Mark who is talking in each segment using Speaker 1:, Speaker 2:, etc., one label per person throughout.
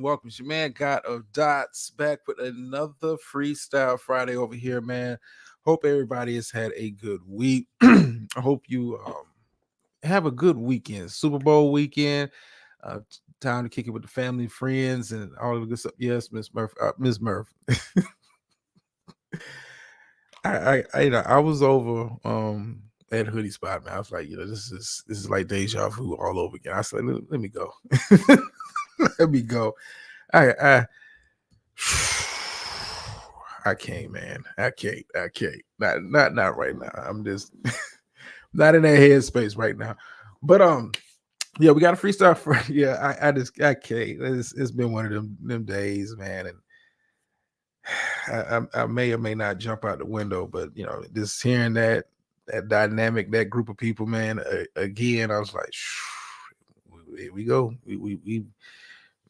Speaker 1: Welcome. It's your man, God of Dots, back with another Freestyle Friday over here, man. Hope everybody has had a good week. I hope you have a good weekend, Super Bowl weekend. Time to kick it with the family, friends, and all of the good stuff. Yes, Miss Murph. Miss Murph. I was over at Hoodie Spot, man. I was like, this is like deja vu all over again. I said, let me go. Let me go. I can't, man. I can't. Not right now. I'm just not in that headspace right now. But yeah, we got a freestyle for yeah. I can't. It's been one of them days, man, and I may or may not jump out the window, but just hearing that dynamic, that group of people, man, again, I was like, here we go. We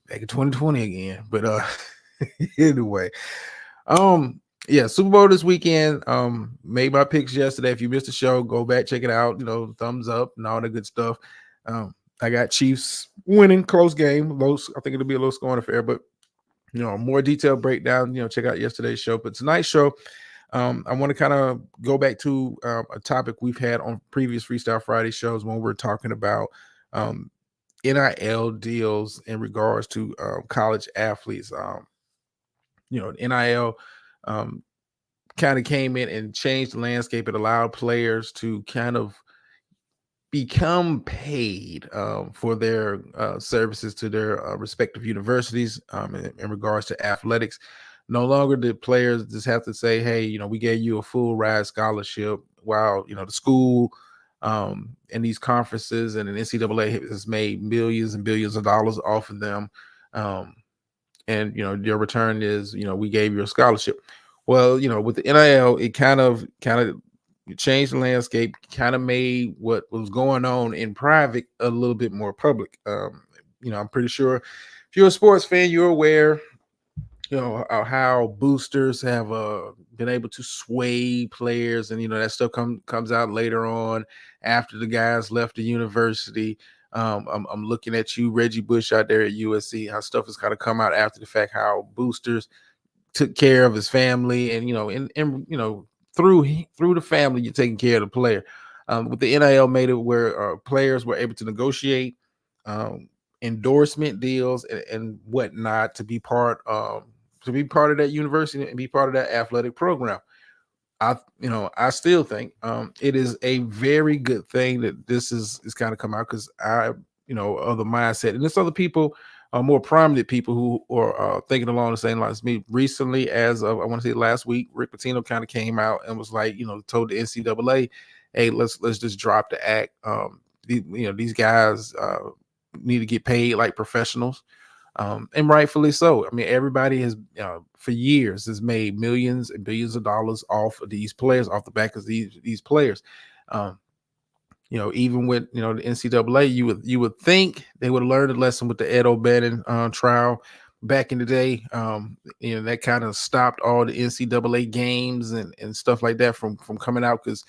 Speaker 1: back in 2020 again. But anyway, yeah, Super Bowl this weekend. Made my picks yesterday. If you missed the show, go back, check it out. Thumbs up and all that good stuff. I got Chiefs winning, close game. I think it'll be a low scoring affair, but more detailed breakdown, check out yesterday's show. But tonight's show, I want to kind of go back to a topic we've had on previous Freestyle Friday shows when we're talking about NIL deals in regards to college athletes. NIL kind of came in and changed the landscape. It allowed players to kind of become paid for their services to their respective universities in regards to athletics. No longer did players just have to say, hey, we gave you a full ride scholarship, while the school and these conferences and an NCAA has made millions and billions of dollars off of them. And your return is, we gave you a scholarship. Well, with the NIL, it kind of changed the landscape, kind of made what was going on in private a little bit more public. I'm pretty sure if you're a sports fan, you're aware, how boosters have been able to sway players, and that stuff comes out later on after the guys left the university. I'm looking at you, Reggie Bush, out there at USC. How stuff has kind of come out after the fact. How boosters took care of his family, and through the family, you're taking care of the player. With the NIL, made it where players were able to negotiate endorsement deals and whatnot to be part of that university and be part of that athletic program. I still think it is a very good thing that this is kind of come out, because I of the mindset, and there's other people, more prominent people who are thinking along the same lines as me. Recently, as of I want to say last week, Rick Pitino kind of came out and was like, told the NCAA, hey, let's just drop the act. These guys need to get paid like professionals. And rightfully so. I mean, everybody has for years has made millions and billions of dollars off of these players, off the back of these players. Even with the NCAA, you would think they would have learned a lesson with the Ed O'Bannon trial back in the day. That kind of stopped all the NCAA games and stuff like that from coming out, because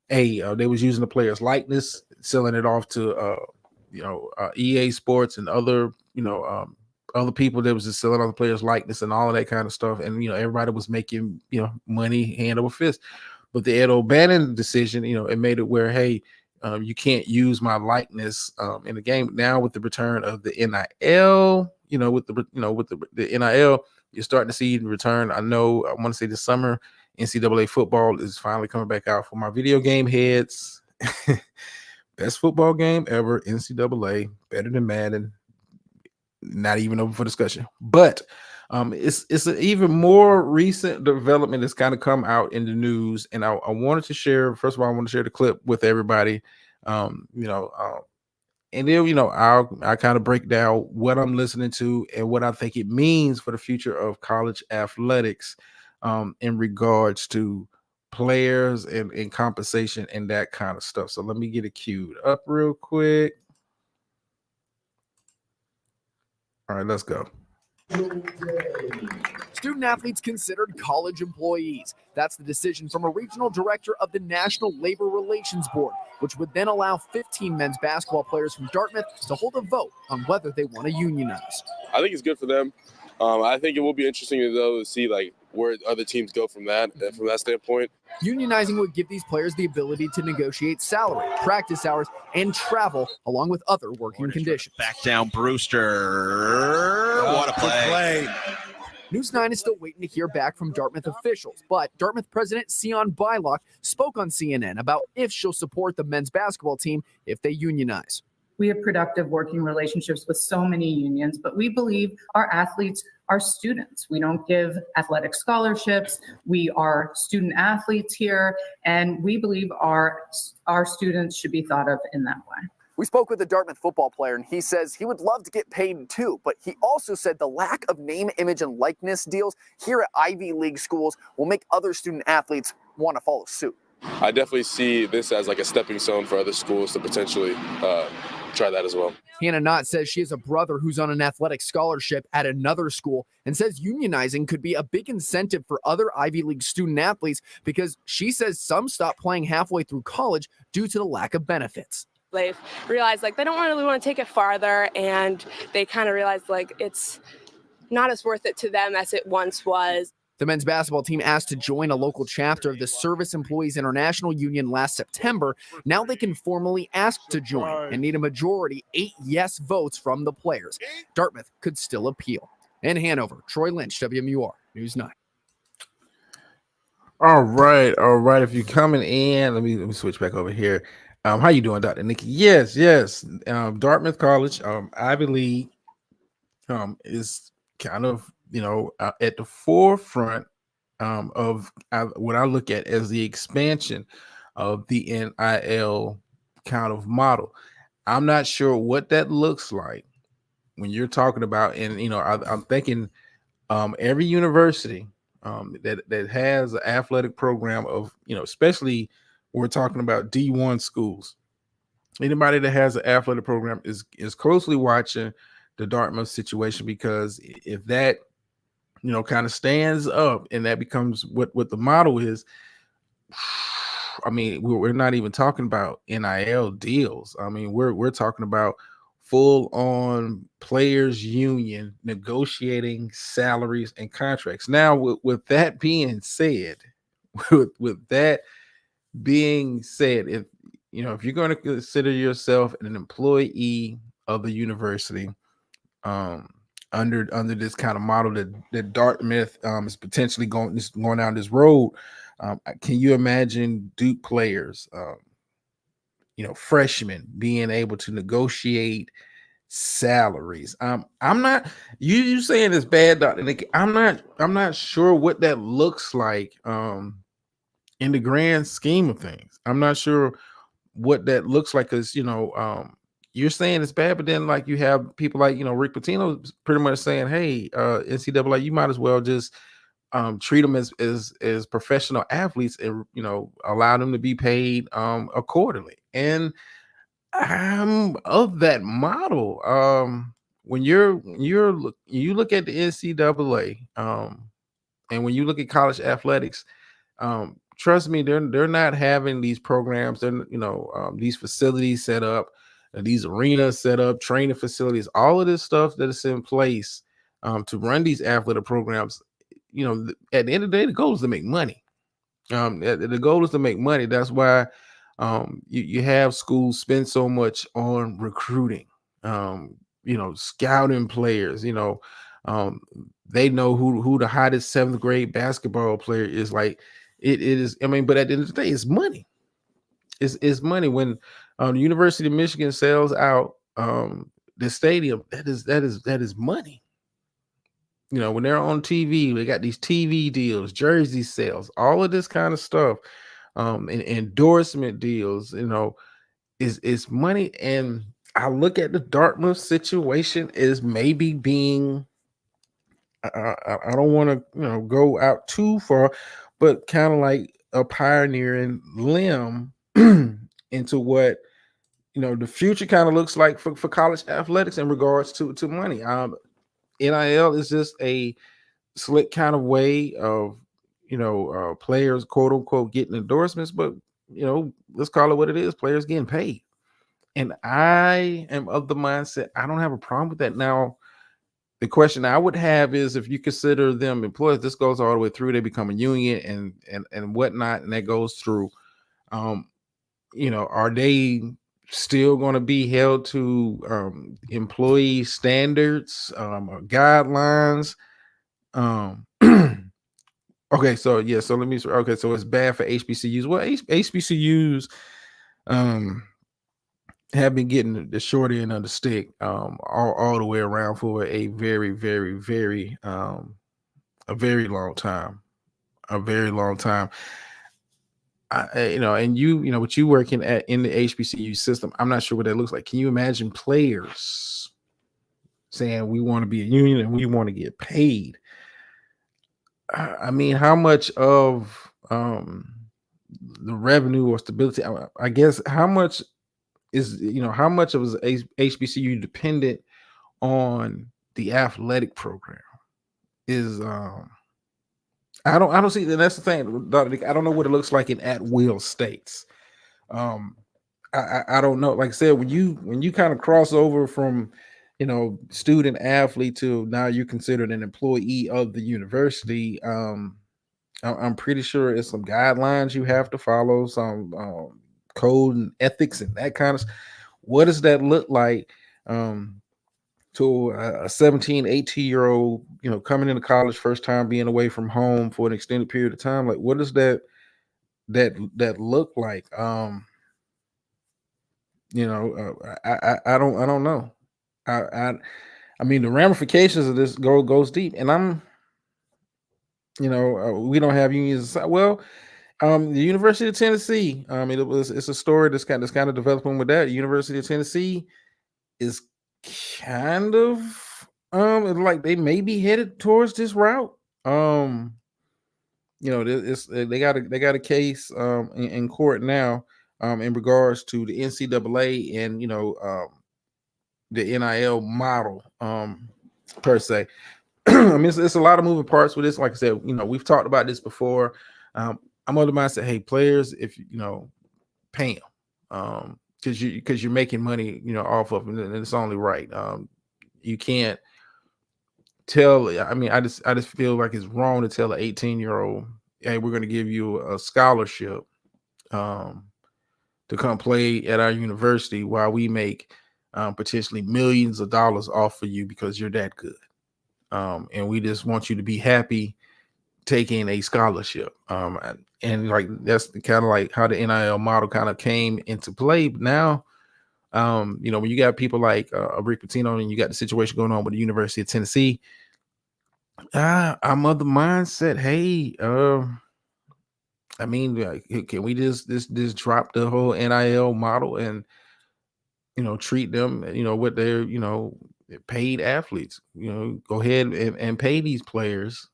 Speaker 1: they was using the player's likeness, selling it off to EA Sports and other other people that was just selling other players' likeness and all of that kind of stuff. And, everybody was making, money hand over fist. But the Ed O'Bannon decision, it made it where, hey, you can't use my likeness in the game. Now with the return of the NIL, with the NIL, you're starting to see the return. I want to say this summer, NCAA football is finally coming back out for my video game heads. Best football game ever, NCAA, better than Madden. Not even open for discussion. But It's an even more recent development that's kind of come out in the news, and I wanted to share. First of all, I want to share the clip with everybody. You know, and then I kind of break down what I'm listening to and what I think it means for the future of college athletics, in regards to players and compensation and that kind of stuff. So let me get it queued up real quick. All right, let's go.
Speaker 2: Student athletes considered college employees. That's the decision from a regional director of the National Labor Relations Board, which would then allow 15 men's basketball players from Dartmouth to hold a vote on whether they want to unionize.
Speaker 3: I think it's good for them. I think it will be interesting to see like where other teams go from that standpoint.
Speaker 2: Unionizing would give these players the ability to negotiate salary, practice hours, and travel, along with other working conditions.
Speaker 4: Back down, Brewster. What a play.
Speaker 2: News 9 is still waiting to hear back from Dartmouth officials, but Dartmouth President Sion Bylock spoke on CNN about if she'll support the men's basketball team if they unionize.
Speaker 5: We have productive working relationships with so many unions, but we believe our athletes are students. We don't give athletic scholarships. We are student athletes here, and we believe our students should be thought of in that way.
Speaker 2: We spoke with a Dartmouth football player, and he says he would love to get paid too, but he also said the lack of name, image, and likeness deals here at Ivy League schools will make other student athletes want to follow suit.
Speaker 3: I definitely see this as like a stepping stone for other schools to potentially try that as well.
Speaker 2: Ncaa says she has a brother who's on an athletic scholarship at another school and says unionizing could be a big incentive for other Ivy League student athletes because she says some stop playing halfway through college due to the lack of benefits.
Speaker 6: They've realized like they don't really want to take it farther, and they kind of realized like it's not as worth it to them as it once was.
Speaker 2: The men's basketball team asked to join a local chapter of the Service Employees International Union last September. Now they can formally ask to join and need a majority, 8 yes votes from the players. Dartmouth could still appeal. In Hanover, Troy Lynch, WMUR News 9.
Speaker 1: All right. If you're coming in, let me switch back over here. How you doing, Dr. Nikki? Yes. Dartmouth College, Ivy League, is kind of at the forefront of what I look at as the expansion of the NIL kind of model. I'm not sure what that looks like when you're talking about, and I'm thinking every university that has an athletic program of especially when we're talking about D1 schools. Anybody that has an athletic program is closely watching the Dartmouth situation, because if that kind of stands up and that becomes what the model is, I mean, we're not even talking about NIL deals. I mean, we're talking about full on players union negotiating salaries and contracts. Now, with that being said, if you're going to consider yourself an employee of the university, under this kind of model that Dartmouth is potentially going down this road, can you imagine Duke players, freshmen being able to negotiate salaries? I'm not you saying it's bad, Dr. Nick. I'm not sure what that looks like in the grand scheme of things. I'm not sure what that looks like, because you're saying it's bad, but then like you have people like Rick Pitino pretty much saying, hey, NCAA, you might as well just treat them as professional athletes and allow them to be paid accordingly. And I'm of that model. When you look at the NCAA, and when you look at college athletics, trust me, they're not having these programs, they're these facilities set up, these arenas set up, training facilities, all of this stuff that is in place to run these athletic programs. At the end of the day, the goal is to make money. The goal is to make money. That's why you have schools spend so much on recruiting, scouting players. They know who the hottest 7th grade basketball player is. Like it is. I mean, but at the end of the day, it's money. It's money. When the University of Michigan sells out the stadium, that is money. when they're on TV, they got these TV deals, jersey sales, all of this kind of stuff, and endorsement deals, is money. And I look at the Dartmouth situation as maybe being, I don't want to, go out too far, but kind of like a pioneering limb into what the future kind of looks like for college athletics in regards to money. NIL is just a slick kind of way of players, quote unquote, getting endorsements, but let's call it what it is, players getting paid. And I am of the mindset I don't have a problem with that. Now, the question I would have is, if you consider them employees, this goes all the way through, they become a union and whatnot, and that goes through. Are they still going to be held to employee standards or guidelines? Okay, so let me. Okay, so it's bad for HBCUs. Well, HBCUs have been getting the short end of the stick all the way around for a very, very, very a very long time. A very long time. And with you working in the HBCU system, I'm not sure what that looks like. Can you imagine players saying we want to be a union and we want to get paid? I mean, how much of the revenue or stability? I guess how much is how much of HBCU dependent on the athletic program? Is I don't see that. That's the thing, Dr. Dick, I don't know what it looks like in at-will states. I don't know. Like I said, when you kind of cross over from student athlete to now you're considered an employee of the university, I'm pretty sure it's some guidelines you have to follow, some code and ethics and that kind of. What does that look like to a 17, 18-year-old, coming into college, first time being away from home for an extended period of time? Like, what does that look like? I don't know. I mean, the ramifications of this goes deep, and I'm, we don't have unions. Well, the University of Tennessee, it's a story that's kind of developing with that. University of Tennessee is kind of like they may be headed towards this route. They got a case in court now in regards to the NCAA and the NIL model per se. I mean, it's a lot of moving parts with this. Like I said, we've talked about this before. I'm of the mindset, hey, players, if pay them because you're making money, off of it, and it's only right. You can't tell. I mean, I just feel like it's wrong to tell an 18-year-old, hey, we're going to give you a scholarship to come play at our university while we make potentially millions of dollars off of you because you're that good. And we just want you to be happy taking a scholarship. And like that's kind of like how the NIL model kind of came into play. But now, when you got people like Rick Pitino and you got the situation going on with the University of Tennessee, I'm of the mindset, hey, I mean, can we just drop the whole NIL model and treat them, what they're paid athletes, go ahead and pay these players.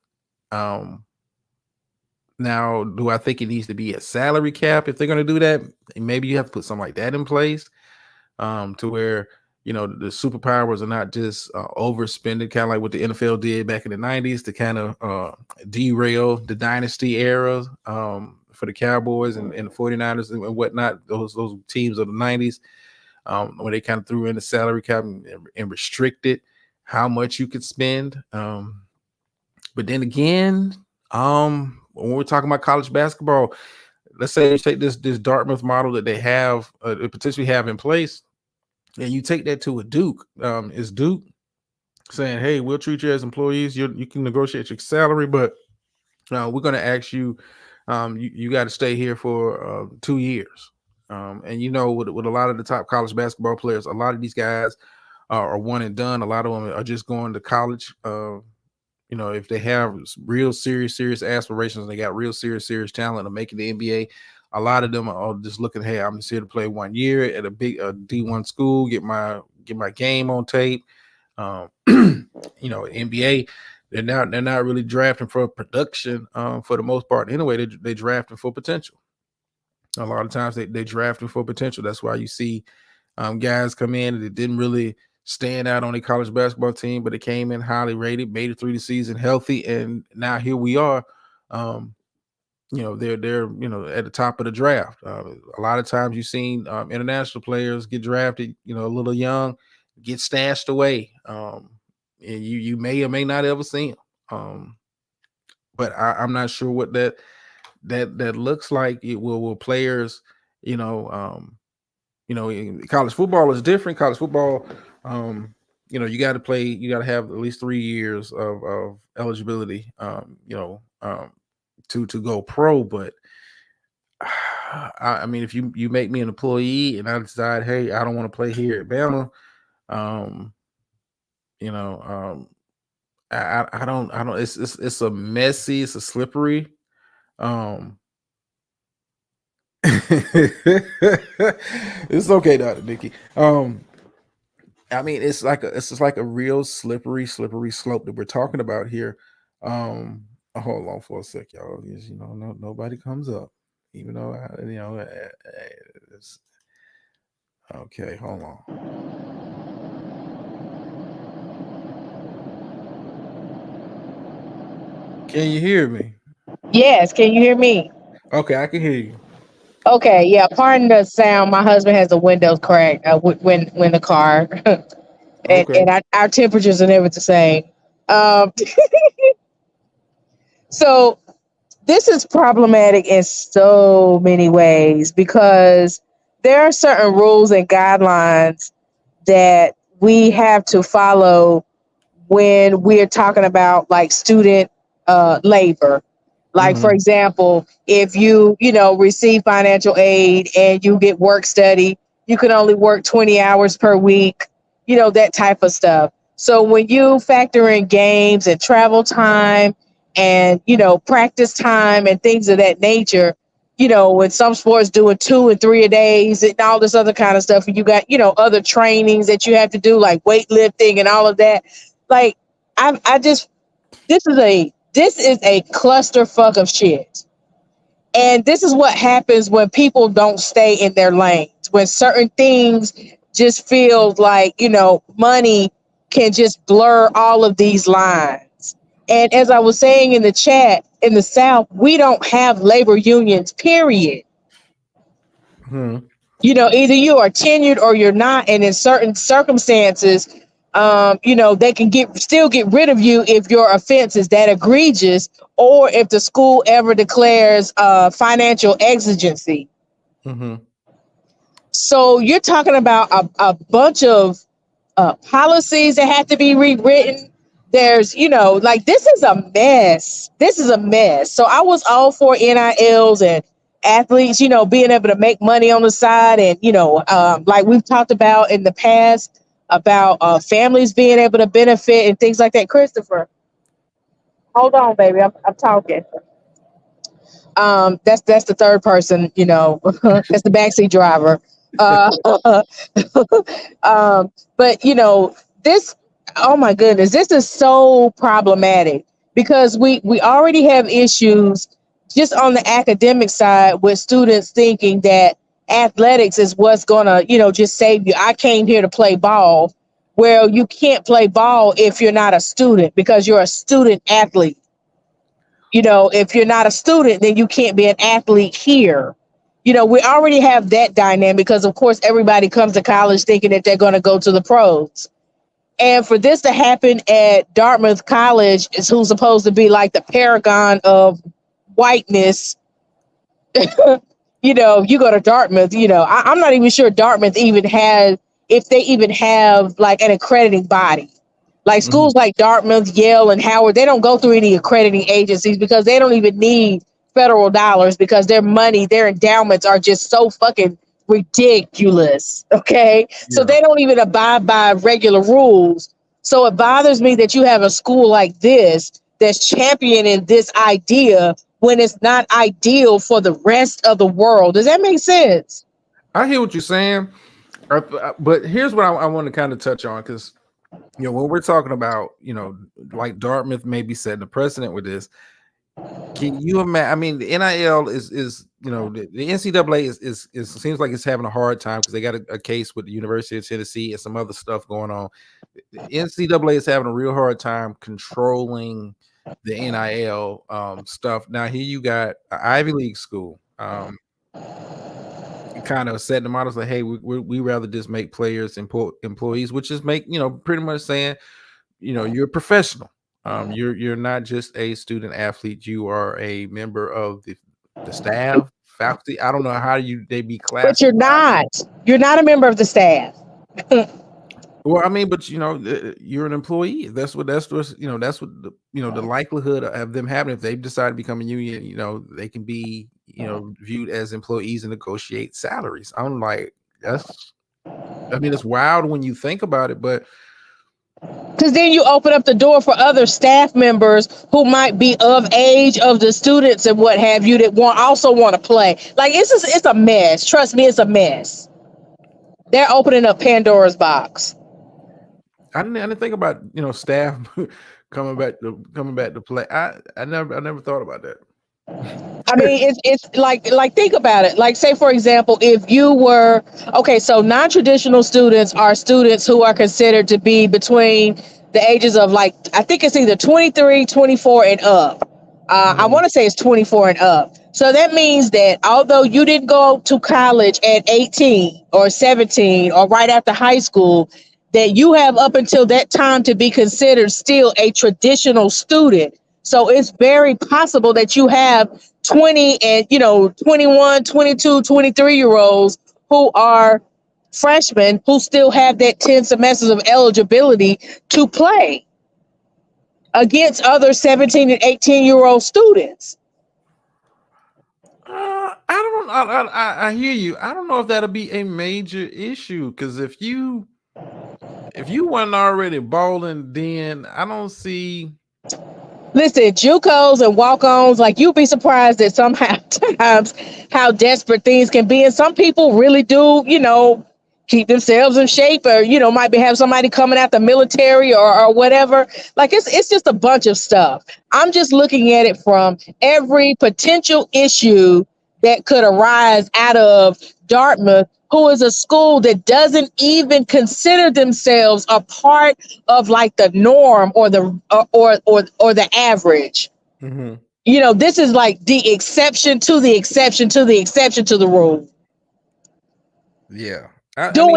Speaker 1: Now, do I think it needs to be a salary cap? If they're going to do that, maybe you have to put something like that in place to where, the superpowers are not just overspending, kind of like what the NFL did back in the 90s to kind of derail the dynasty era for the Cowboys and the 49ers and whatnot, those teams of the 90s, when they kind of threw in the salary cap and restricted how much you could spend. But then again, when we're talking about college basketball, let's say you take this Dartmouth model that they have potentially have in place, and you take that to a Duke. Is Duke saying, hey, we'll treat you as employees, you can negotiate your salary, but we're going to ask you, you got to stay here for 2 years. And with a lot of the top college basketball players, a lot of these guys are one and done. A lot of them are just going to college if they have real serious aspirations, and they got real serious talent of making the NBA, a lot of them are just looking, hey, I'm just here to play 1 year at a big D1 school, get my game on tape. NBA, they're not really drafting for production for the most part. Anyway, they drafting for potential. A lot of times they drafting for potential. That's why you see guys come in that didn't really stand out on a college basketball team, but they came in highly rated, made it through the season healthy, and now here we are. They're at the top of the draft. A lot of times you've seen international players get drafted, a little young, get stashed away, and you may or may not ever see them. But I'm not sure what that looks like. It will players, college football is different. College football, you got to have at least 3 years of eligibility, to go pro. But I mean, if you make me an employee and I decide, hey, I don't want to play here at Bama, I don't it's a messy, it's a slippery. It's okay, Dr. Nikki. I mean, it's just like a real slippery slope that we're talking about here. Hold on for a sec, y'all. Nobody comes up, even though it's okay. Hold on. Can you hear me?
Speaker 7: Yes, can you hear me?
Speaker 1: Okay, I can hear you.
Speaker 7: Okay, yeah. Pardon the sound. My husband has the windows cracked when the car,
Speaker 1: Okay.
Speaker 7: and our temperatures are never the same. Um, so this is problematic in so many ways because there are certain rules and guidelines that we have to follow when we're talking about like student labor. Like, for example, if you receive financial aid and you get work study, you can only work 20 hours per week, that type of stuff. So when you factor in games and travel time and, practice time and things of that nature, when some sports doing 2 and 3 a days and all this other kind of stuff, and you got, other trainings that you have to do like weightlifting and all of that. Like, this is a clusterfuck of shit. And this is what happens when people don't stay in their lanes, when certain things just feel like, money can just blur all of these lines. And as I was saying in the chat, in the South, we don't have labor unions, period. Either you are tenured or you're not. And in certain circumstances, they can still get rid of you if your offense is that egregious, or if the school ever declares financial exigency. So you're talking about a bunch of policies that have to be rewritten. There's, this is a mess. This is a mess. So I was all for NILs and athletes, being able to make money on the side. And, like we've talked about in the past, about families being able to benefit and things like that. Christopher, hold on, baby. I'm talking. That's the third person, that's the backseat driver. But this, oh my goodness, this is so problematic because we already have issues just on the academic side with students thinking that athletics is what's gonna, just save you. I came here to play ball. Well, you can't play ball if you're not a student because you're a student athlete. If you're not a student, then you can't be an athlete here. We already have that dynamic because, of course, everybody comes to college thinking that they're going to go to the pros. And for this to happen at Dartmouth College, is who's supposed to be like the paragon of whiteness. You go to Dartmouth, I'm not even sure Dartmouth if they even have like an accrediting body. Like schools like Dartmouth, Yale, and Howard, they don't go through any accrediting agencies because they don't even need federal dollars because their money, their endowments are just so fucking ridiculous. Okay. Yeah. So they don't even abide by regular rules. So it bothers me that you have a school like this that's championing this idea when it's not ideal for the rest of the world. Does that make sense?
Speaker 1: I hear what you're saying, but here's what I want to kind of touch on, because when we're talking about like Dartmouth may be setting a precedent with this. Can you imagine? I mean, the NIL is the NCAA is seems like it's having a hard time because they got a case with the University of Tennessee and some other stuff going on. The NCAA is having a real hard time controlling the NIL stuff. Now here you got an Ivy League school kind of setting the models like, hey, we rather just make players employees, which is pretty much saying, you're a professional. You're not just a student athlete. You are a member of the staff, faculty. I don't know how they be classified.
Speaker 7: But you're not. You're not a member of the staff.
Speaker 1: Well, I mean, but you're an employee. That's what the likelihood of them having, if they decide to become a union, they can be viewed as employees and negotiate salaries. I'm like, it's wild when you think about it, but
Speaker 7: because then you open up the door for other staff members who might be of age of the students and what have you that also want to play. Like it's a mess. Trust me, it's a mess. They're opening up Pandora's box.
Speaker 1: I didn't think about staff coming back to play. I never thought about that.
Speaker 7: I mean, it's like think about it. Like, say for example, if you were so non-traditional students are students who are considered to be between the ages of I think it's either 23, 24 and up. I want to say it's 24 and up. So that means that although you didn't go to college at 18 or 17 or right after high school, that you have up until that time to be considered still a traditional student. So it's very possible that you have 20 and 21, 22, 23-year-olds who are freshmen who still have that 10 semesters of eligibility to play against other 17 and 18-year-old students.
Speaker 1: I hear you. I don't know if that'll be a major issue, because if you weren't already balling, then I don't see.
Speaker 7: Listen, JUCOs and walk-ons, you'd be surprised at sometimes how desperate things can be. And some people really do, keep themselves in shape, or, might have somebody coming out the military or whatever. It's just a bunch of stuff. I'm just looking at it from every potential issue that could arise out of Dartmouth, who is a school that doesn't even consider themselves a part of the norm or the average.
Speaker 1: Mm-hmm.
Speaker 7: This is the exception to the exception to the exception to the rule.
Speaker 1: Yeah.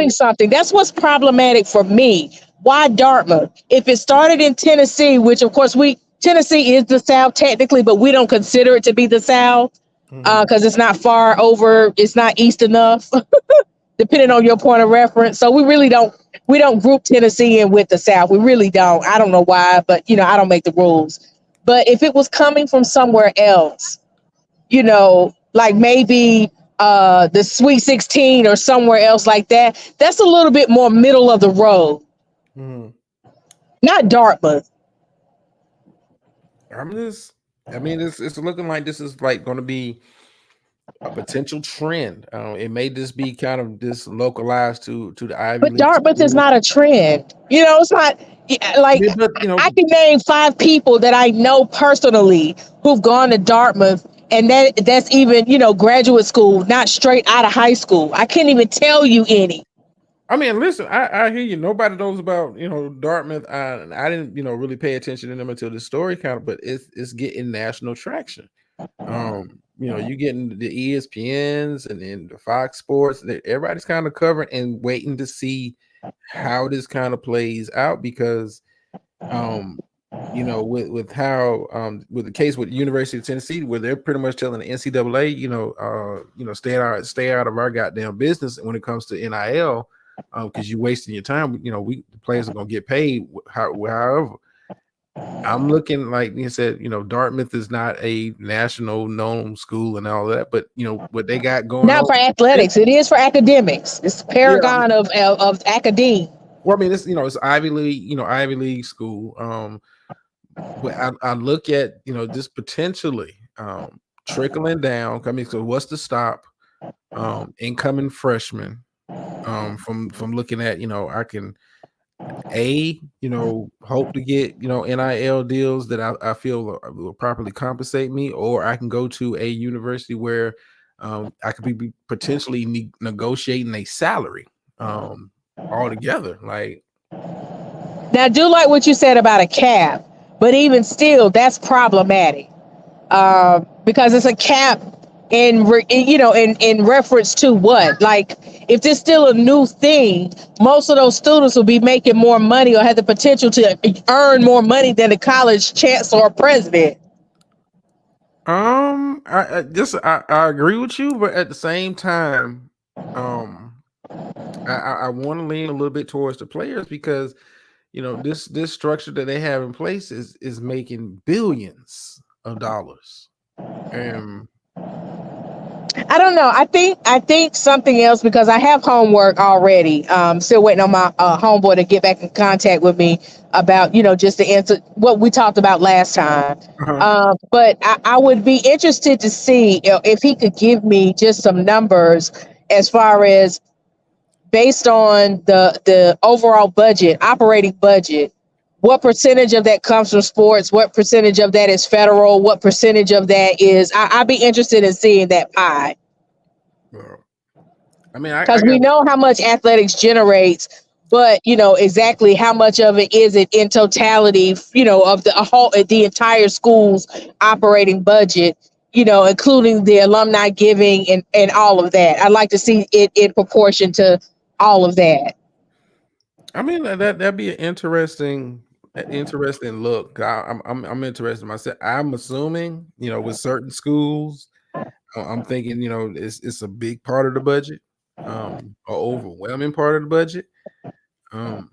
Speaker 7: Something. That's what's problematic for me. Why Dartmouth? If it started in Tennessee, which of course Tennessee is the South technically, but we don't consider it to be the South because it's not far over. It's not east enough, depending on your point of reference. So we don't group Tennessee in with the South. We really don't. I don't know why, but I don't make the rules. But if it was coming from somewhere else, maybe the Sweet 16 or somewhere else like that, that's a little bit more middle of the road. Not Dartmouth.
Speaker 1: It's looking like this is going to be a potential trend. It may just be kind of just localized to the Ivy League.
Speaker 7: But Dartmouth is not a trend. It's not I can name 5 people that I know personally who've gone to Dartmouth, and that's even graduate school, not straight out of high school. I can't even tell you any.
Speaker 1: I mean, listen, I hear you. Nobody knows about Dartmouth. I didn't really pay attention to them until the story but it's getting national traction. You're getting the ESPNs and then the Fox Sports. Everybody's kind of covering and waiting to see how this kind of plays out, because with how with the case with the University of Tennessee, where they're pretty much telling the NCAA, stay out of our goddamn business when it comes to NIL, because you're wasting your time. The players are gonna get paid however. I'm looking, like you said, Dartmouth is not a national known school and all that, but what they got going
Speaker 7: not
Speaker 1: on
Speaker 7: for athletics. It is for academics. It's the paragon of academe.
Speaker 1: Well, I mean, it's Ivy League, Ivy League school. But I look at just potentially trickling down. I mean, so what's the stop? Incoming freshmen. From looking at I can hope to get NIL deals that I feel will properly compensate me, or I can go to a university where I could be potentially negotiating a salary altogether. Like,
Speaker 7: Now, I do like what you said about a cap, but even still, that's problematic because it's a cap in reference to what? Like, if there's still a new thing, most of those students will be making more money or have the potential to earn more money than the college chancellor or president.
Speaker 1: I agree with you, but at the same time, I want to lean a little bit towards the players because this structure that they have in place is making billions of dollars. And
Speaker 7: I don't know. I think something else because I have homework already. Still waiting on my homeboy to get back in contact with me about just to answer what we talked about last time. But I would be interested to see if he could give me just some numbers as far as based on the overall budget, operating budget. What percentage of that comes from sports? What percentage of that is federal? What percentage of that is? I'd be interested in seeing that pie.
Speaker 1: I mean, I
Speaker 7: Because
Speaker 1: got
Speaker 7: we know how much athletics generates, but exactly how much of it is it in totality, of the entire school's operating budget, including the alumni giving and all of that. I'd like to see it in proportion to all of that.
Speaker 1: I mean that'd be an interesting look. I'm interested myself. I'm assuming with certain schools, I'm thinking it's a big part of the budget, or overwhelming part of the budget. Um,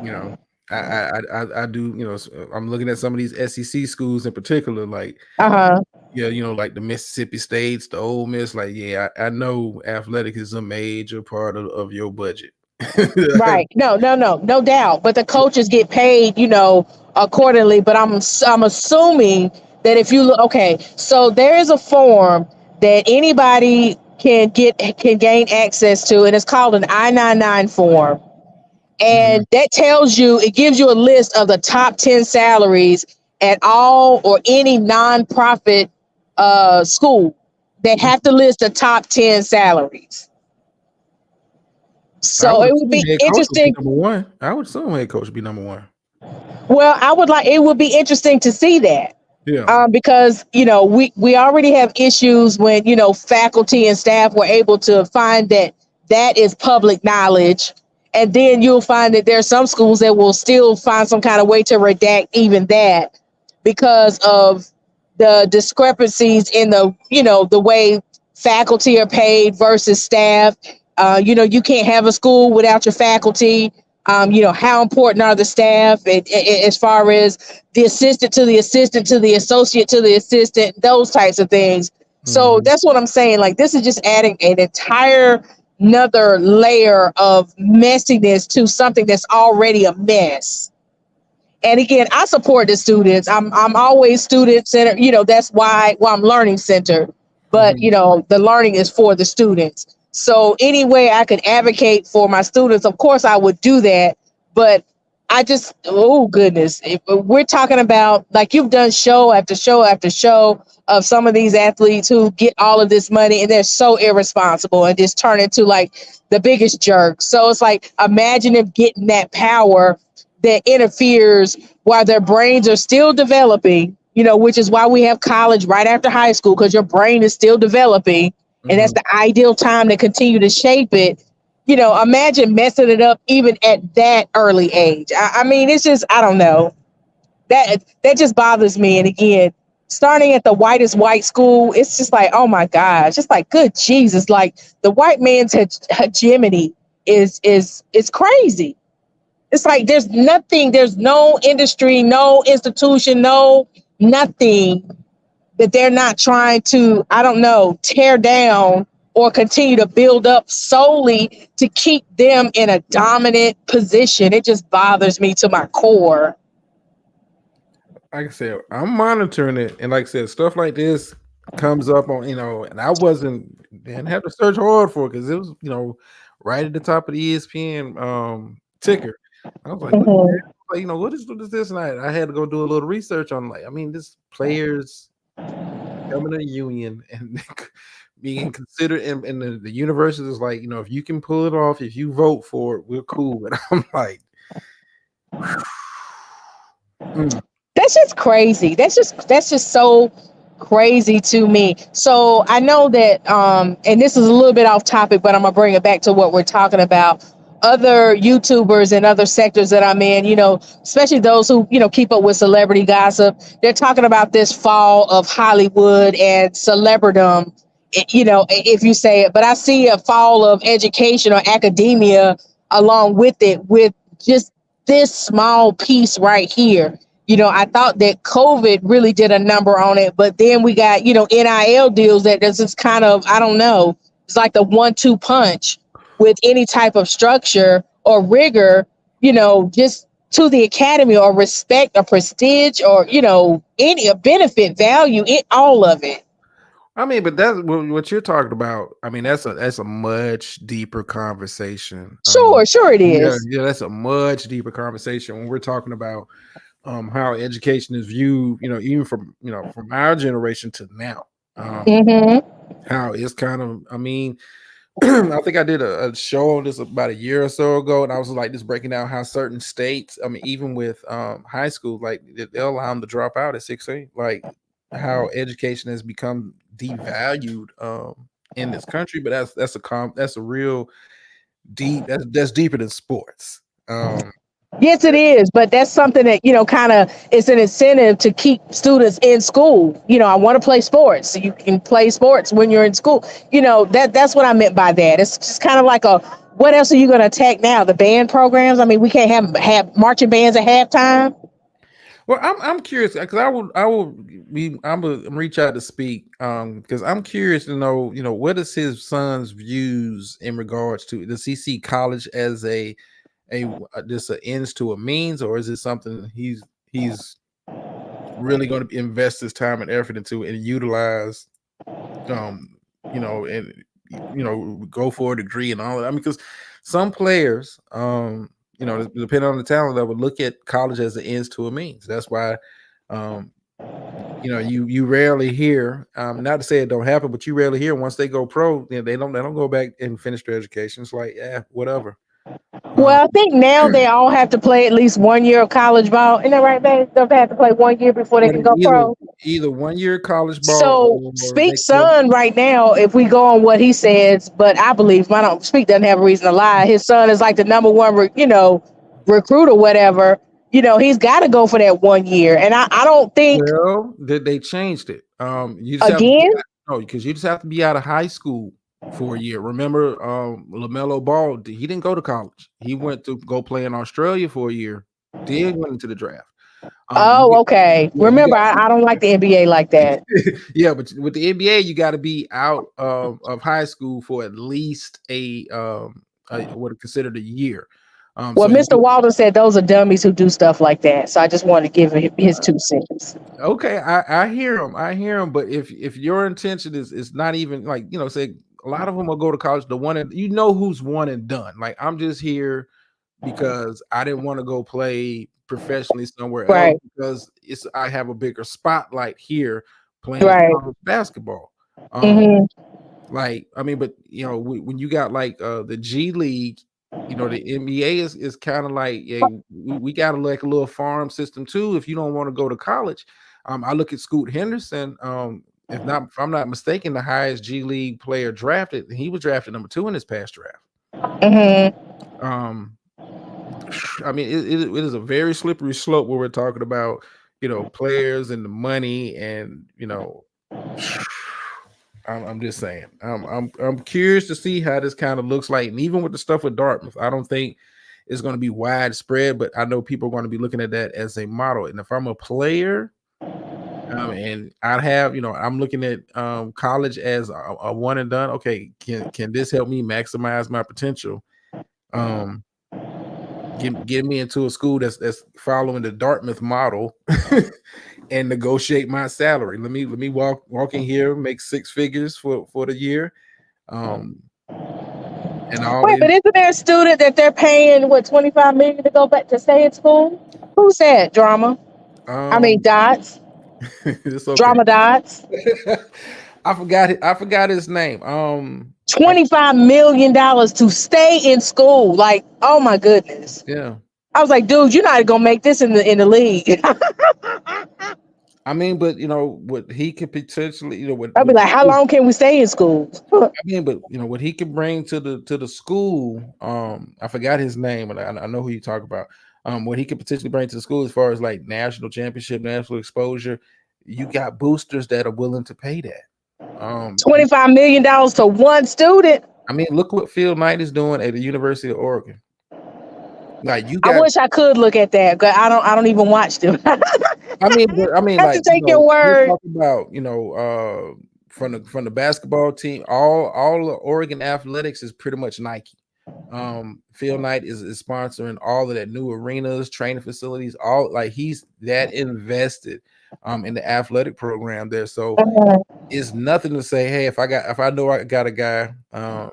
Speaker 1: you know, I do. I'm looking at some of these SEC schools in particular, like yeah, like the Mississippi States, the Ole Miss. Like, yeah, I know athletic is a major part of your budget.
Speaker 7: Right. No doubt. But the coaches get paid, accordingly. But I'm assuming that if you look, okay, so there is a form that anybody can gain access to, and it's called an I-99 form. And that it gives you a list of the top 10 salaries at all or any nonprofit school. They have to list the top 10 salaries. So it would be interesting.
Speaker 1: Number one. I would assume head coach would be number one.
Speaker 7: Well, it would be interesting to see that.
Speaker 1: Yeah.
Speaker 7: Because we already have issues when faculty and staff were able to find that is public knowledge, and then you'll find that there are some schools that will still find some kind of way to redact even that because of the discrepancies in the way faculty are paid versus staff. You can't have a school without your faculty. How important are the staff as far as the assistant to the assistant to the associate to the assistant, those types of things. So that's what I'm saying. Like, this is just adding an entire another layer of messiness to something that's already a mess. And again, I support the students. I'm always student centered. That's why I'm learning centered. But the learning is for the students. So any way I could advocate for my students, of course I would do that. But oh goodness, if we're talking about, like, you've done show after show after show of some of these athletes who get all of this money and they're so irresponsible and just turn into like the biggest jerk. So it's like, imagine if getting that power that interferes while their brains are still developing, which is why we have college right after high school, because your brain is still developing. And that's the ideal time to continue to shape it. Imagine messing it up even at that early age. I mean, it's just, I don't know. That just bothers me. And again, starting at the whitest white school, it's just like, oh my gosh, just like, good Jesus, like the white man's hegemony is crazy. It's like there's nothing, there's no industry, no institution, no nothing that they're not trying to, I don't know, tear down or continue to build up solely to keep them in a dominant position. It just bothers me to my core.
Speaker 1: Like I said, I'm monitoring it, and like I said, stuff like this comes up on, and I didn't have to search hard for it because it was, right at the top of the ESPN ticker. I was like, what,
Speaker 7: Mhm.
Speaker 1: what is this? And I had to go do a little research on, like, I mean, this players becoming a union and being considered, and the university is like, if you can pull it off, if you vote for it, we're cool. And I'm like,
Speaker 7: That's just crazy. That's just so crazy to me. So I know that and this is a little bit off topic, but I'm gonna bring it back to what we're talking about. Other YouTubers and other sectors that I'm in, especially those who, keep up with celebrity gossip, they're talking about this fall of Hollywood and celebridom, if you say it. But I see a fall of education or academia along with it, with just this small piece right here. I thought that COVID really did a number on it, but then we got, NIL deals that this is kind of, I don't know, it's like the 1-2 punch with any type of structure or rigor, just to the academy, or respect or prestige, or, any a benefit, value, all of it.
Speaker 1: I mean, but that's what you're talking about. I mean, that's a much deeper conversation.
Speaker 7: Sure it
Speaker 1: Yeah,
Speaker 7: is.
Speaker 1: yeah, that's a much deeper conversation when we're talking about how education is viewed, even from our generation to now.
Speaker 7: Mm-hmm.
Speaker 1: How it's kind of, I mean, I think I did a show on this about a year or so ago, and I was like just breaking down how certain states, I mean, even with high school, like they'll allow them to drop out at 16, like how education has become devalued in this country. But that's a real deep, that's deeper than sports.
Speaker 7: Yes, it is, but that's something that, kind of is an incentive to keep students in school. I want to play sports. So you can play sports when you're in school. That's what I meant by that. It's just kind of like what else are you going to attack now? The band programs? I mean, we can't have marching bands at halftime.
Speaker 1: Well, I'm curious because I'm gonna reach out to speak because I'm curious to know, what is his son's views in regards to, does he see college as just a ends to a means, or is it something he's really going to invest his time and effort into and utilize, and go for a degree and all that? I mean, because some players, depending on the talent level, look at college as an ends to a means. That's why, um, you rarely hear, not to say it don't happen, but you rarely hear once they go pro, they don't go back and finish their education. It's like, yeah, whatever.
Speaker 7: Well, I think now they all have to play at least 1 year of college ball. Isn't that right, babe? Don't they have to play 1 year before they
Speaker 1: But
Speaker 7: can go pro?
Speaker 1: either 1 year college ball
Speaker 7: So
Speaker 1: or
Speaker 7: Speak
Speaker 1: they could.
Speaker 7: son right now, if we go on what he says, but I believe I don't Speak doesn't have a reason to lie. His son is like the number one, recruit or whatever. He's got to go for that 1 year, and I don't think
Speaker 1: Well, they changed it. You just have to
Speaker 7: again.
Speaker 1: no, because you just have to be out of high school for a year. Remember, LaMelo Ball, he didn't go to college. He went to go play in Australia for a year. Then went into the draft.
Speaker 7: Oh, okay.
Speaker 1: Yeah, you
Speaker 7: Remember,
Speaker 1: got
Speaker 7: I don't like the NBA like that.
Speaker 1: yeah, but with the NBA, you got to be out of high school for at least what are considered a year.
Speaker 7: Well,
Speaker 1: So
Speaker 7: Mr. Walden said those are dummies who do stuff like that. So I just wanted to give him his 2 cents.
Speaker 1: okay, I hear him. I hear him. But if your intention is not even like, say a lot of them will go to college. The one and who's one and done. Like, I'm just here because I didn't want to go play professionally somewhere else
Speaker 7: Right.
Speaker 1: because I have a bigger spotlight here playing
Speaker 7: Right.
Speaker 1: college basketball.
Speaker 7: Hmm.
Speaker 1: Like, I mean, but when you got like the G League, the NBA is kind of like, yeah, we got like a little farm system too. If you don't want to go to college, I look at Scoot Henderson. If I'm not mistaken, the highest G League player drafted, he was drafted number 2 in this past draft.
Speaker 7: Hmm.
Speaker 1: I mean, it is a very slippery slope where we're talking about, players and the money, and I'm just saying, I'm curious to see how this kind of looks like, and even with the stuff with Dartmouth, I don't think it's going to be widespread, but I know people are going to be looking at that as a model. And if I'm a player, And I'd have, I'm looking at college as a one and done. Okay, can this help me maximize my potential? Get me into a school that's following the Dartmouth model and negotiate my salary. Let me walk in here, make six figures for the year. And all
Speaker 7: Wait, but isn't there a student that they're paying what 25 million to go back to stay in school? Who said drama? I mean dots.
Speaker 1: It's okay.
Speaker 7: Drama dots.
Speaker 1: I forgot his name.
Speaker 7: $25 million to stay in school. Like, oh my goodness.
Speaker 1: Yeah.
Speaker 7: I was like, dude, you're not gonna make this in the league.
Speaker 1: I mean, but what he could potentially,
Speaker 7: I'd be like, how long can we stay in school?
Speaker 1: I mean, but what he could bring to the school, I forgot his name, and I know who you talk about. What he could potentially bring to the school as far as like national championship, national exposure, you got boosters that are willing to pay that.
Speaker 7: $25 million to one student.
Speaker 1: I mean, look what Phil Knight is doing at the University of Oregon. Like
Speaker 7: I wish I could look at that, but I don't even watch them.
Speaker 1: I mean,
Speaker 7: have
Speaker 1: like,
Speaker 7: to take your word.
Speaker 1: Talk about from the basketball team, all the Oregon athletics is pretty much Nike. Phil Knight is sponsoring all of that, new arenas, training facilities, all like he's that invested in the athletic program there. So it's nothing to say, hey, if I know I got a guy, and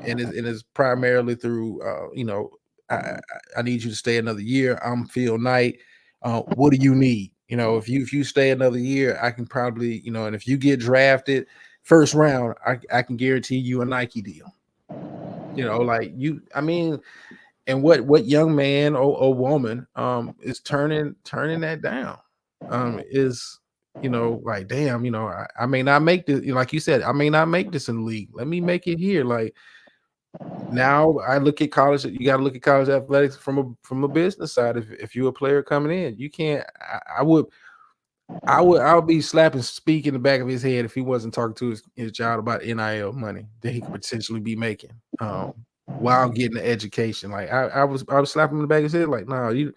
Speaker 1: it's primarily through I need you to stay another year. I'm Phil Knight. What do you need? If you stay another year, I can probably, and if you get drafted first round, I can guarantee you a Nike deal. And what young man or woman is turning that down. Is like, damn, I may not make this, like you said, I may not make this in the league. Let me make it here. Like, now I look at college. You got to look at college athletics from a business side. If you're a player coming in, you can't. I would be slapping Speak in the back of his head if he wasn't talking to his child about NIL money that he could potentially be making while getting the education. Like I was slapping him in the back of his head. Like, no, you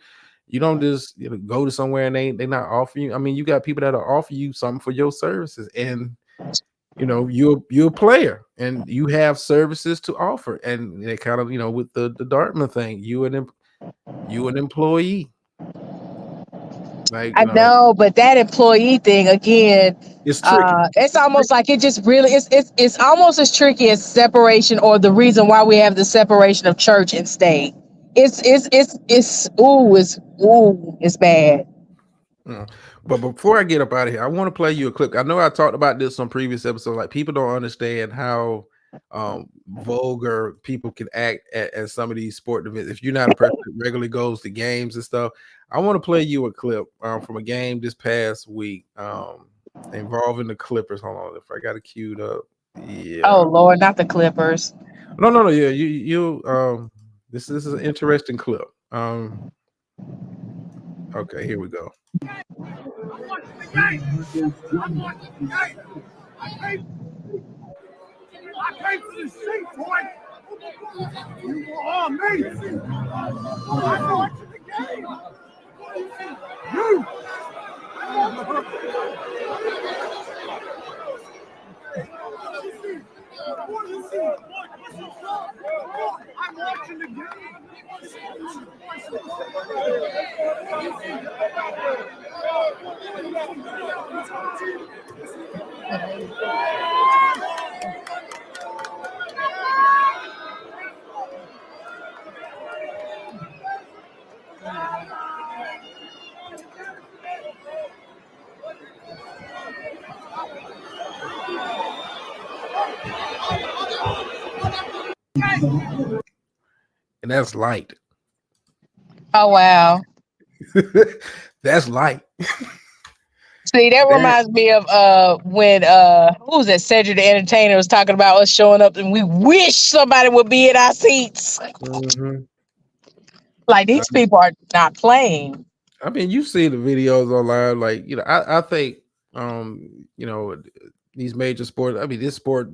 Speaker 1: don't just go to somewhere and they not offer you. I mean, you got people that'll offer you something for your services, and you're a player and you have services to offer, and they kind of with the Dartmouth thing, you an employee. Like,
Speaker 7: I know, but that employee thing again,
Speaker 1: it's tricky.
Speaker 7: It's almost like it just really it's almost as tricky as separation, or the reason why we have the separation of church and state. It's bad.
Speaker 1: But before I get up out of here, I want to play you a clip. I know I talked about this on previous episodes. Like, people don't understand how vulgar people can act at some of these sport events. If you're not a person that regularly goes to games and stuff, I want to play you a clip from a game this past week involving the Clippers. Hold on, if I got it queued up. Yeah.
Speaker 7: Oh Lord, not the Clippers.
Speaker 1: No. Yeah, you. This is an interesting clip. Okay, here we go.
Speaker 8: I came to this seat, boy. You are amazing. I'm watching the game. You. I'm watching the game.
Speaker 1: And that's light.
Speaker 7: Oh wow.
Speaker 1: That's light.
Speaker 7: See, that reminds me of when who was that? Cedric the Entertainer was talking about us showing up and we wish somebody would be in our seats.
Speaker 1: Mm-hmm.
Speaker 7: Like, these people are not playing.
Speaker 1: I mean, you see the videos online. Like, I think these major sports, I mean, this sport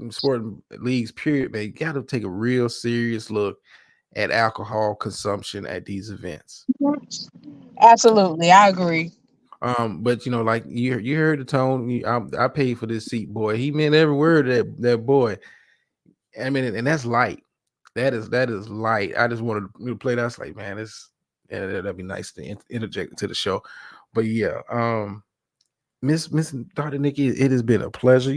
Speaker 1: leagues, period, man, you got to take a real serious look at alcohol consumption at these events.
Speaker 7: Absolutely, I agree.
Speaker 1: But like you heard the tone. I paid for this seat, boy. He meant every word of that boy. I mean, and that's light. That is light. I just wanted to play that. I was like, man, that'd be nice to interject into the show. But yeah, Miss Dr. Nikki, it has been a pleasure.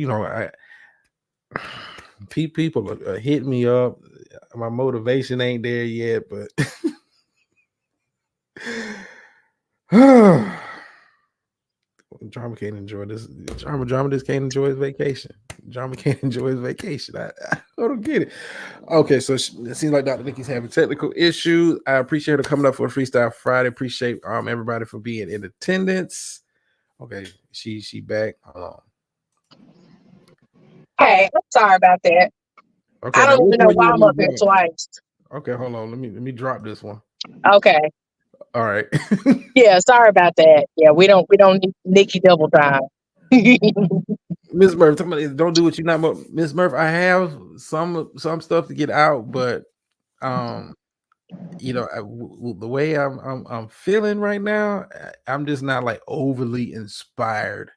Speaker 1: People are hitting me up. My motivation ain't there yet, but Drama can't enjoy this. Drama just can't enjoy his vacation. Drama can't enjoy his vacation. I don't get it. Okay, so it seems like Dr. Nikki's having technical issues. I appreciate her coming up for a Freestyle Friday. Appreciate everybody for being in attendance. Okay, she back.
Speaker 7: Hey, I'm sorry about that.
Speaker 1: Okay,
Speaker 7: I
Speaker 1: now
Speaker 7: don't
Speaker 1: which
Speaker 7: even know
Speaker 1: one
Speaker 7: why
Speaker 1: you
Speaker 7: I'm
Speaker 1: want
Speaker 7: up
Speaker 1: me
Speaker 7: here
Speaker 1: to drop?
Speaker 7: twice.
Speaker 1: Okay, hold on. Let me drop this one.
Speaker 7: Okay.
Speaker 1: All right.
Speaker 7: Yeah, sorry about that. Yeah, we don't need Nikki double time.
Speaker 1: Miss Murph, don't do what you not. Miss Murph, I have some stuff to get out, but the way I'm feeling right now, I'm just not like overly inspired.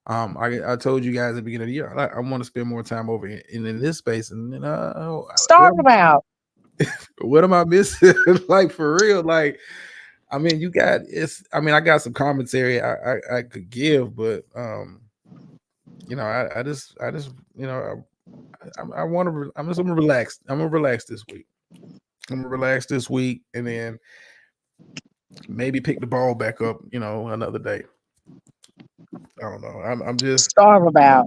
Speaker 1: I told you guys at the beginning of the year, I want to spend more time over in this space, and then
Speaker 7: Starve about.
Speaker 1: what am I missing? Like for real, like. I mean, I got some commentary I could give, but I just I want to. I'm gonna relax. I'm gonna relax this week. And then maybe pick the ball back up. Another day. I don't know. I'm just
Speaker 7: Starve about.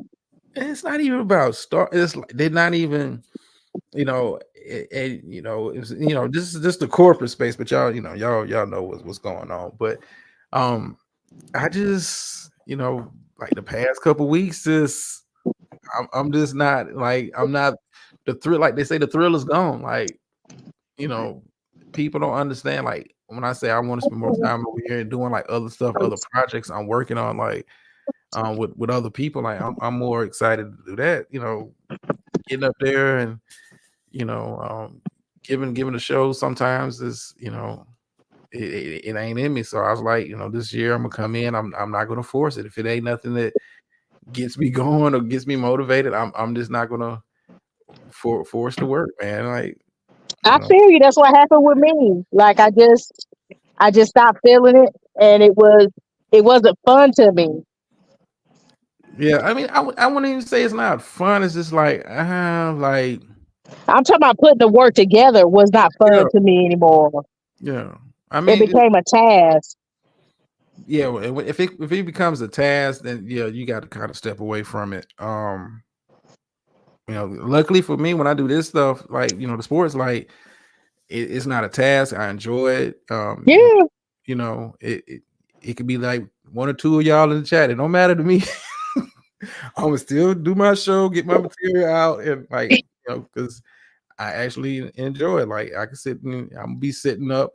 Speaker 1: It's not even about start. It's like they're not even. This is just the corporate space, but y'all know what's going on. But I just like the past couple weeks, I'm just not like I'm not the thrill. Like they say, the thrill is gone. Like people don't understand. Like when I say I want to spend more time over here and doing like other stuff, other projects I'm working on, like with other people, like I'm more excited to do that. Getting up there and giving a show sometimes is it ain't in me. So I was like, this year I'm gonna come in. I'm not gonna force it. If it ain't nothing that gets me going or gets me motivated, I'm just not gonna force the work, man. Like
Speaker 7: I feel you. That's what happened with me. Like I just stopped feeling it, and it wasn't fun to me.
Speaker 1: yeah. I mean, I wouldn't even say it's not fun. It's just like like
Speaker 7: I'm talking about putting the work together was not
Speaker 1: yeah,
Speaker 7: fun to me anymore.
Speaker 1: yeah. I
Speaker 7: It
Speaker 1: mean,
Speaker 7: became a task.
Speaker 1: yeah. If it becomes a task, then yeah, you got to kind of step away from it. Luckily for me, when I do this stuff, like the sports, like it's not a task. I enjoy it.
Speaker 7: Yeah.
Speaker 1: It could be like one or two of y'all in the chat. It don't matter to me. I'm gonna still do my show, get my material out, and because I actually enjoy it. Like I can I'm gonna be sitting up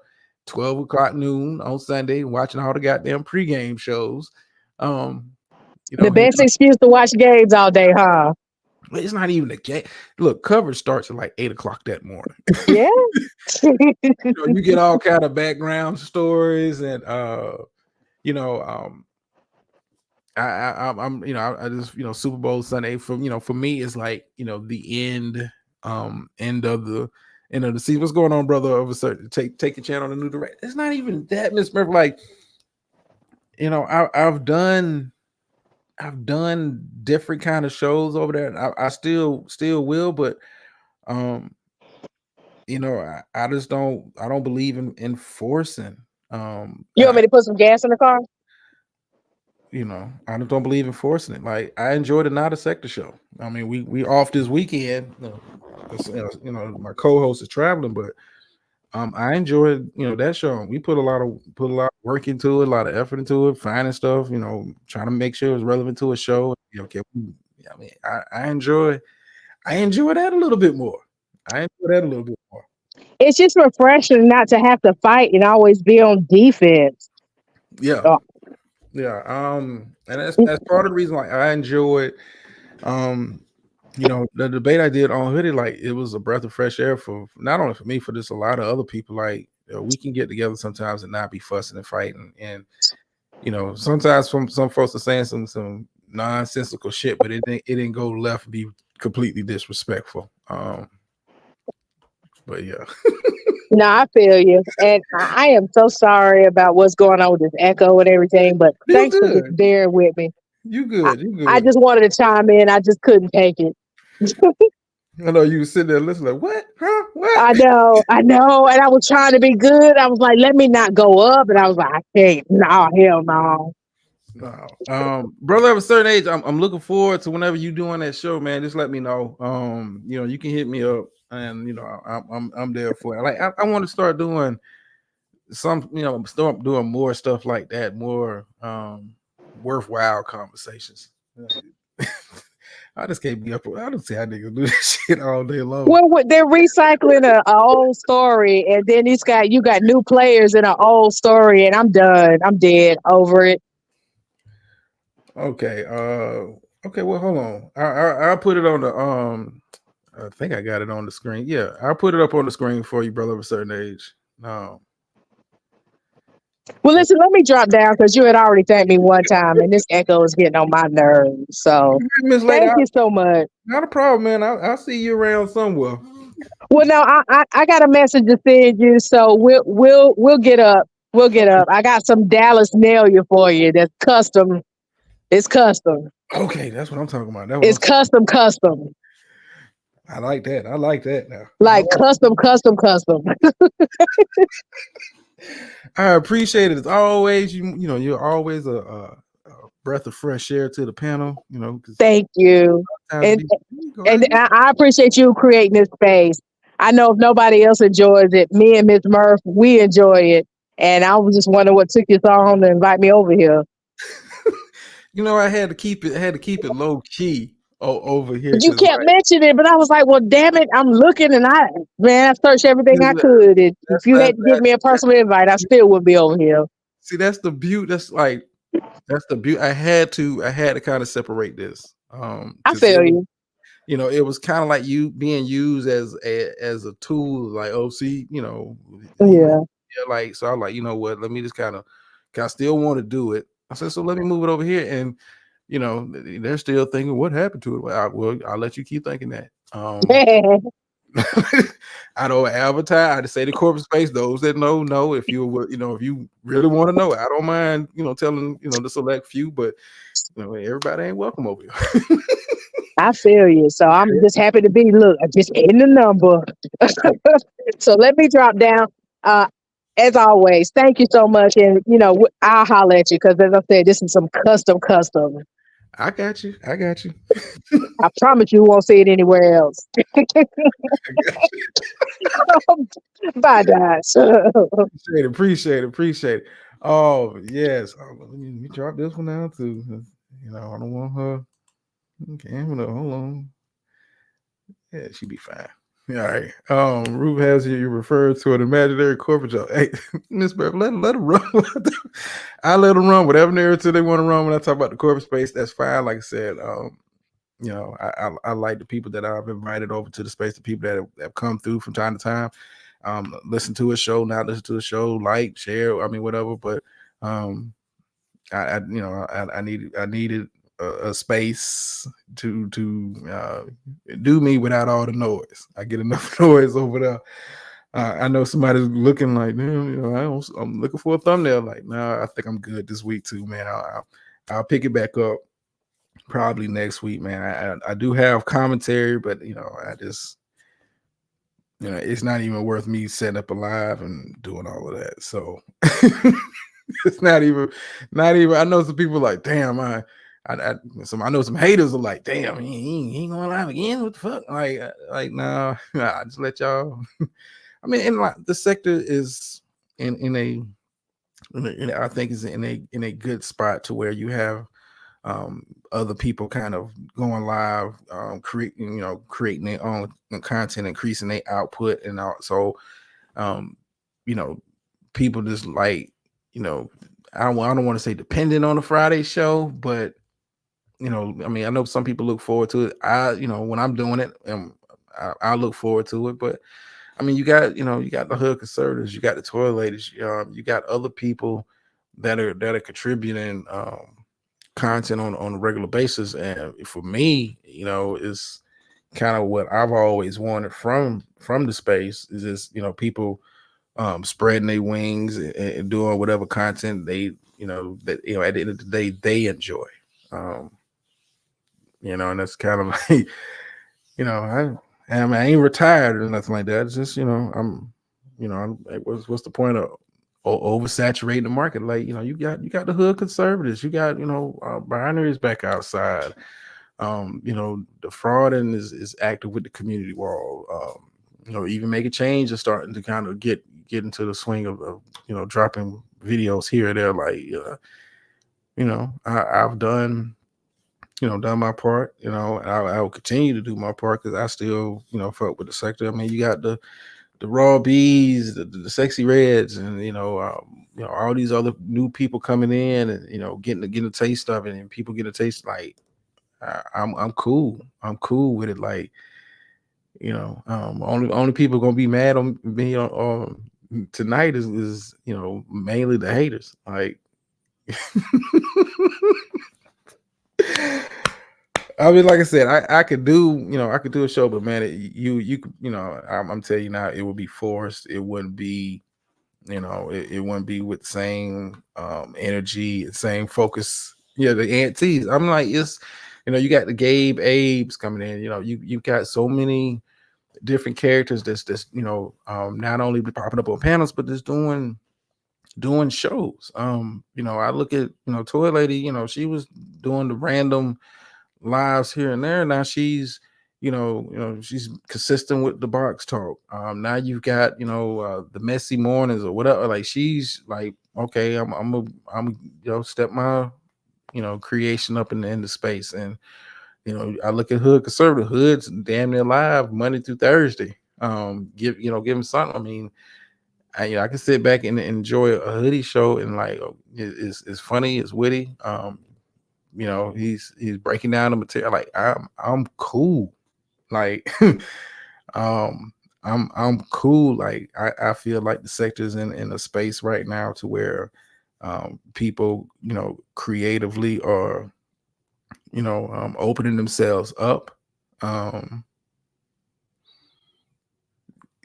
Speaker 1: 12 o'clock noon on Sunday watching all the goddamn pregame shows.
Speaker 7: The best excuse to watch games all day, huh?
Speaker 1: It's not even a game. Look, coverage starts at like 8 o'clock that morning.
Speaker 7: Yeah.
Speaker 1: You get all kind of background stories and I just Super Bowl Sunday for me it's like the end of the season. What's going on, brother? Over certain take your channel on the new direct. It's not even that, Miss Murphy. Like I've done different kind of shows over there, and I still will, but I just don't believe in forcing.
Speaker 7: You want me to put some gas in the car?
Speaker 1: I just don't believe in forcing it. Like I enjoyed the Not a Sector show. I mean, we off this weekend. My co-host is traveling, but I enjoyed that show. We put a lot of work into it, a lot of effort into it, finding stuff. Trying to make sure it's relevant to a show. I enjoy that a little bit more.
Speaker 7: It's just refreshing not to have to fight and always be on defense.
Speaker 1: Yeah.
Speaker 7: Oh.
Speaker 1: Yeah. And that's part of the reason why I enjoyed the debate I did on Hoodie. Like it was a breath of fresh air for not only for me, for just a lot of other people. Like we can get together sometimes and not be fussing and fighting. And sometimes some folks are saying some nonsensical shit, but it didn't go left and be completely disrespectful. But yeah.
Speaker 7: No, I feel you. And I am so sorry about what's going on with this echo and everything, but
Speaker 1: You
Speaker 7: thanks for just
Speaker 1: good.
Speaker 7: bearing with me.
Speaker 1: You
Speaker 7: I,
Speaker 1: good. You
Speaker 7: I
Speaker 1: good.
Speaker 7: just wanted to chime in. I just couldn't take it.
Speaker 1: I know you were sitting there listening like, what? Huh? What?
Speaker 7: I know. And I was trying to be good. I was like, let me not go up. And I was like, I can't. No, hell no.
Speaker 1: No. Brother of a certain age, I'm looking forward to whenever you doing that show, man. Just let me know. You can hit me up, and I'm there for it. Like I want to start doing start doing more stuff like that, more worthwhile conversations. I just can't be up. I don't see how niggas do this shit all day long.
Speaker 7: Well, they're recycling a old story, and then you got new players in an old story, and I'm done. I'm dead over it.
Speaker 1: Okay. Okay. Well, hold on. I'll put it on the I think I got it on the screen. Yeah, I'll put it up on the screen for you, brother of a certain age.
Speaker 7: Well, listen, let me drop down because you had already thanked me one time, and this echo is getting on my nerves. So,
Speaker 1: Miss Lady,
Speaker 7: thank you so much.
Speaker 1: Not a problem, man. I'll see you around somewhere.
Speaker 7: Well, no, I got a message to send you, so we'll get up. We'll get up. I got some Dallas Nail for you. That's custom. It's custom.
Speaker 1: Okay, that's what I'm talking about.
Speaker 7: It's custom.
Speaker 1: I like that. I like that now.
Speaker 7: Like custom.
Speaker 1: I appreciate it as always. You're always a breath of fresh air to the panel.
Speaker 7: Thank you, and I appreciate you creating this space. I know if nobody else enjoys it, me and Miss Murph, we enjoy it, and I was just wondering what took you so long to invite me over here.
Speaker 1: I had to keep it low key over here.
Speaker 7: But you kept mentioning it, but I was like, well, damn it, I'm looking, and I searched everything I could. And if you had to give me a personal invite, I still would be over here.
Speaker 1: See, that's the beauty. That's the beauty. I had to kind of separate this.
Speaker 7: I feel you.
Speaker 1: It was kind of like you being used as a tool, like, oh, see,
Speaker 7: yeah.
Speaker 1: Like, so I'm like, you know what? Let me just kind of still want to do it. I said, so let me move it over here, and they're still thinking, what happened to it? Well, I'll let you keep thinking that. I don't advertise. I just say the corporate space. Those that know. If you really want to know, I don't mind, telling the select few, but everybody ain't welcome over here.
Speaker 7: I feel you. So I'm just happy to be. Look, I just in the number. So let me drop down. As always, thank you so much, and I'll holler at you because, as I said, this is some custom.
Speaker 1: I got you.
Speaker 7: I promise you won't see it anywhere else. Bye, guys.
Speaker 1: Appreciate it. Oh, yes. Let me drop this one down too. I don't want her. Okay, hold on. Yeah, she'll be fine. All right. Rube has you referred to an imaginary corporate job. Hey, Miss Bev, let her run. I let them run whatever narrative they want to run when I talk about the corporate space. That's fine. Like I said, I like the people that I've invited over to the space, the people that have come through from time to time. Listen to a show, not listen to a show, like, share, I mean, whatever. But I needed a space to do me without all the noise. I get enough noise over there. I know somebody's looking like, I'm looking for a thumbnail. Like, nah, I think I'm good this week too, man. I'll pick it back up probably next week, man. I do have commentary, but I just it's not even worth me setting up a live and doing all of that. So it's not even. I know some people like, damn, I know some haters are like, damn, he ain't going live again. What the fuck? Like, nah, I just let y'all. I mean, and like the sector is in I think is in a good spot to where you have other people kind of going live, creating their own content, increasing their output, and also, people just like, I don't want to say dependent on the Friday show, but I mean, I know some people look forward to it. When I'm doing it, I look forward to it. But I mean, you got the hood conservatives, you got the toilet ladies, you got other people that are contributing content on a regular basis. And for me, it's kind of what I've always wanted from the space is just, people spreading their wings and doing whatever content they, that, at the end of the day, they enjoy. And that's kind of like, I ain't retired or nothing like that. It's just, I'm what's the point of oversaturating the market? Like, you got the hood conservatives, you got, binaries back outside. The fraud is active with the community wall. Even make a change and starting to kind of get into the swing of dropping videos here or there. Like, I've done my part, and I will continue to do my part because I still, fuck with the sector. I mean, you got the raw bees, the sexy reds, and all these other new people coming in, and getting a taste of it, and people get a taste. Like, I'm cool. I'm cool with it. Like, only people gonna be mad on me tonight is mainly the haters. Like, I mean, like I said, I could do a show, but man, I'm telling you now, it would be forced. It wouldn't be, it wouldn't be with the same energy, same focus. Yeah, the antes. I'm like, it's, you got the Gabe Abes coming in. You got so many different characters that's not only popping up on panels, but just doing shows. I look at Toy Lady. She was doing the random lives here and there. Now she's she's consistent with the box talk. Now you've got the messy mornings or whatever. Like, she's like, okay, I'm step my creation up in the space. And I look at Hood Conservative. Hood's damn near live Monday through Thursday. Give them something. I mean, I can sit back and enjoy a hoodie show, and like, it's funny, it's witty. He's breaking down the material. Like, I'm cool. Like, I'm cool. Like, I feel like the sector's in a space right now to where people, creatively are, opening themselves up.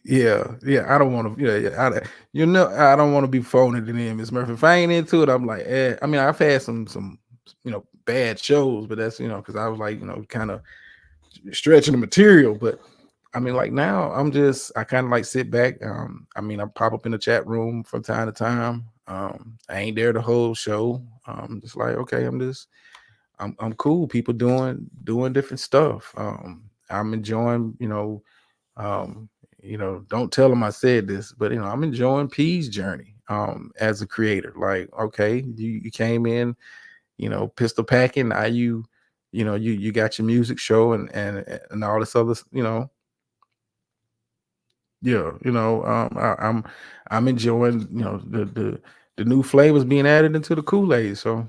Speaker 1: Yeah, I don't want to. I don't want to be phoning it in, Miss Murphy. If I ain't into it, I'm like, I mean, I've had some bad shows, but that's because I was like, kind of stretching the material. But I mean, like, now I kind of like sit back. I mean, I pop up in the chat room from time to time. I ain't there the whole show. Just like, okay, I'm cool. People doing different stuff. I'm enjoying, don't tell them I said this, but I'm enjoying P's journey as a creator. Like, okay, you came in, pistol packing. Now you got your music show and all this other, I'm enjoying, the new flavors being added into the Kool-Aid. So,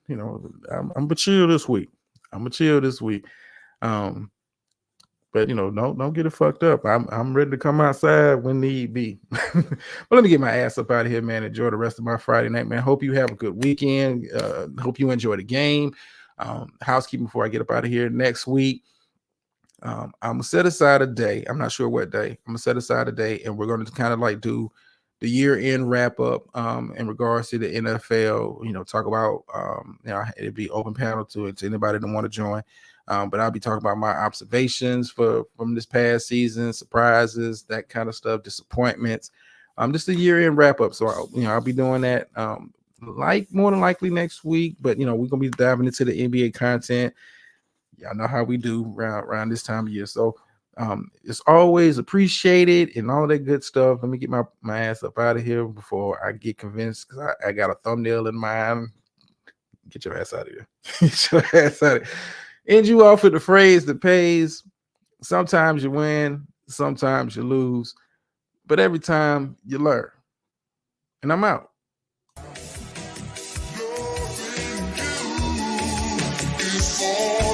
Speaker 1: I'm gonna chill this week. But don't get it fucked up. I'm ready to come outside when need be. But let me get my ass up out of here, man. Enjoy the rest of my Friday night, man. Hope you have a good weekend. Hope you enjoy the game. Housekeeping before I get up out of here. Next week, I'm gonna set aside a day. I'm not sure what day. I'm gonna set aside a day, and we're gonna kind of like do the year-end wrap-up in regards to the NFL. Talk about it'd be open panel to anybody that want to join. But I'll be talking about my observations from this past season, surprises, that kind of stuff, disappointments. Just a year-end wrap-up. So I'll be doing that more than likely next week. But we're gonna be diving into the NBA content. Y'all know how we do around this time of year. So it's always appreciated and all that good stuff. Let me get my ass up out of here before I get convinced, because I got a thumbnail in mind. Get your ass out of here. Get your ass out of here. End you off with the phrase that pays. Sometimes you win, sometimes you lose, but every time you learn. And I'm out.
Speaker 8: Is for